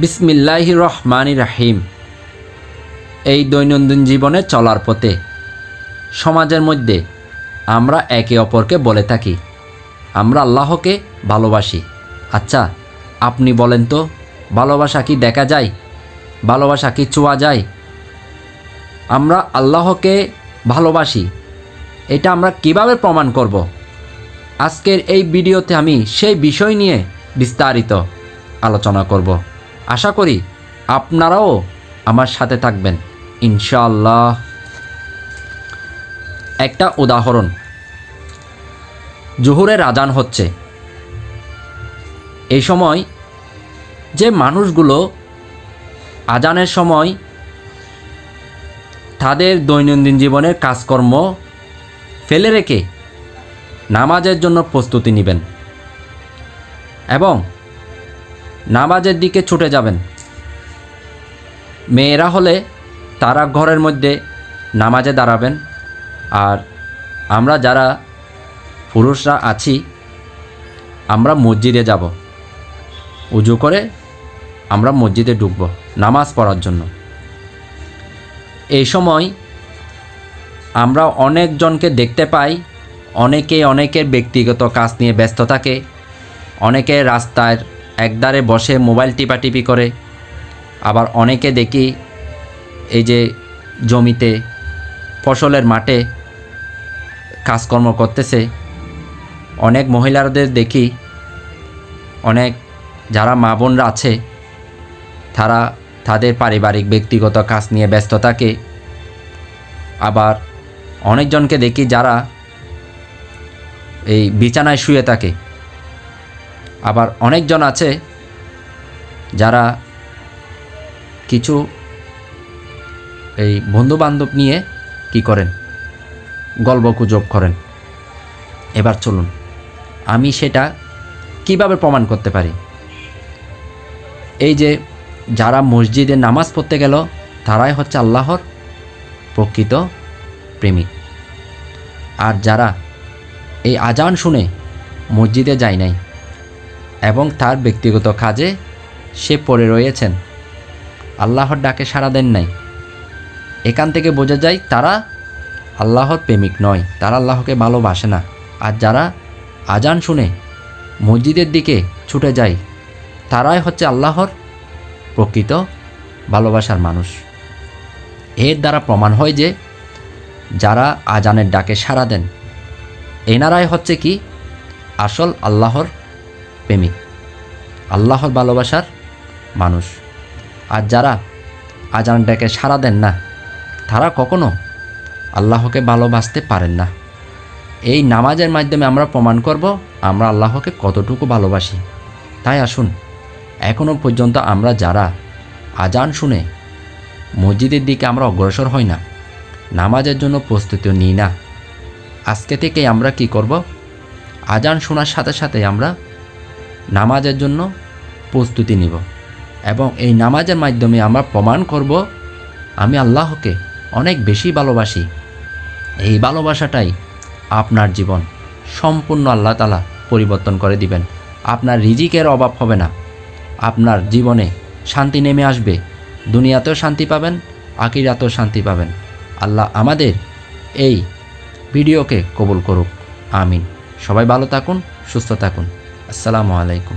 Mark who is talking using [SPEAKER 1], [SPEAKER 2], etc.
[SPEAKER 1] বিসমিল্লাহির রহমানির রহিম। এই দৈনন্দিন জীবনে চলার পথে সমাজের মধ্যে আমরা একে অপরকে বলে থাকি আমরা আল্লাহকে ভালোবাসি। আচ্ছা, আপনি বলেন তো, ভালোবাসা কি দেখা যায়? ভালোবাসা কি ছোঁয়া যায়? আমরা আল্লাহকে ভালোবাসি, এটা আমরা কিভাবে প্রমাণ করব? আজকের এই ভিডিওতে আমি সেই বিষয় নিয়ে বিস্তারিত আলোচনা করব। আশা করি আপনারাও আমার সাথে থাকবেন ইনশাআল্লাহ। একটা উদাহরণ, জোহরের আজান হচ্ছে। এই সময় যে মানুষগুলো আজানের সময় তাদের দৈনন্দিন জীবনের কাজকর্ম ফেলে রেখে নামাজের জন্য প্রস্তুতি নেবেন এবং নামাজের দিকে ছুটে যাবেন। মেয়েরা হলে তারা ঘরের মধ্যে নামাজে দাঁড়াবেন, আর আমরা যারা পুরুষরা আছি আমরা মসজিদে যাব, উজু করে আমরা মসজিদে ঢুকব নামাজ পড়ার জন্য। এই সময় আমরা অনেকজনকে দেখতে পাই, অনেকের ব্যক্তিগত কাজ নিয়ে ব্যস্ত থাকে, অনেকে রাস্তার একধারে বসে মোবাইল টিপাটিপি করে, আবার অনেকে দেখি এই যে জমিতে ফসলের মাঠে কাজকর্ম করতেছে। অনেক মহিলাদের দেখি, অনেক যারা মা বোনরা আছে তারা তাদের পারিবারিক ব্যক্তিগত কাজ নিয়ে ব্যস্ত থাকে। আবার অনেকজনকে দেখি যারা এই বিছানায় শুয়ে থাকে। আবার অনেকজন আছে যারা কিছু এই বন্ধুবান্ধব নিয়ে কি করেন, গল্পগুজব করেন। এবার চলুন আমি সেটা কিভাবে প্রমাণ করতে পারি। এই যে যারা মসজিদে নামাজ পড়তে গেল তারাই হচ্ছে আল্লাহর প্রকৃত প্রেমিক, আর যারা এই আজান শুনে মসজিদে যায় নাই এবং তার ব্যক্তিগত কাজে সে পড়ে রয়েছেন, আল্লাহর ডাকে সাড়া দেন নাই, এখান থেকে বোঝা যায় তারা আল্লাহর প্রেমিক নয়, তারা আল্লাহকে ভালোবাসে না। আর যারা আজান শুনে মসজিদের দিকে ছুটে যায় তারাই হচ্ছে আল্লাহর প্রকৃত ভালোবাসার মানুষ। এর দ্বারা প্রমাণ হয় যে যারা আজানের ডাকে সাড়া দেন এনারাই হচ্ছে কি আসল আল্লাহর প্রেমিক, আল্লাহর ভালোবাসার মানুষ। আর যারা আজানের ডাকে সাড়া দেন না তারা কখনো আল্লাহকে ভালোবাসতে পারেন না। এই নামাজের মাধ্যমে আমরা প্রমাণ করব আমরা আল্লাহকে কতটুকু ভালোবাসি। তাই আসুন, এখনও পর্যন্ত আমরা যারা আজান শুনে মসজিদের দিকে আমরা অগ্রসর হই না, নামাজের জন্য প্রস্তুতিও নিই না, আজকে থেকেই আমরা কি করব, আজান শোনার সাথে সাথে আমরা নামাজের জন্য প্রস্তুতি নিব এবং এই নামাজের মাধ্যমে আমরা প্রমাণ করব আমি আল্লাহকে অনেক বেশি ভালোবাসি। এই ভালোবাসাটাই আপনার জীবন সম্পূর্ণ আল্লাহ তাআলা পরিবর্তন করে দিবেন। আপনার রিজিকের অভাব হবে না, আপনার জীবনে শান্তি নেমে আসবে, দুনিয়াতেও শান্তি পাবেন, আখিরাতেও শান্তি পাবেন। আল্লাহ আমাদের এই ভিডিওকে কবুল করুক, আমিন। সবাই ভালো থাকুন, সুস্থ থাকুন। আসসালামু আলাইকুম।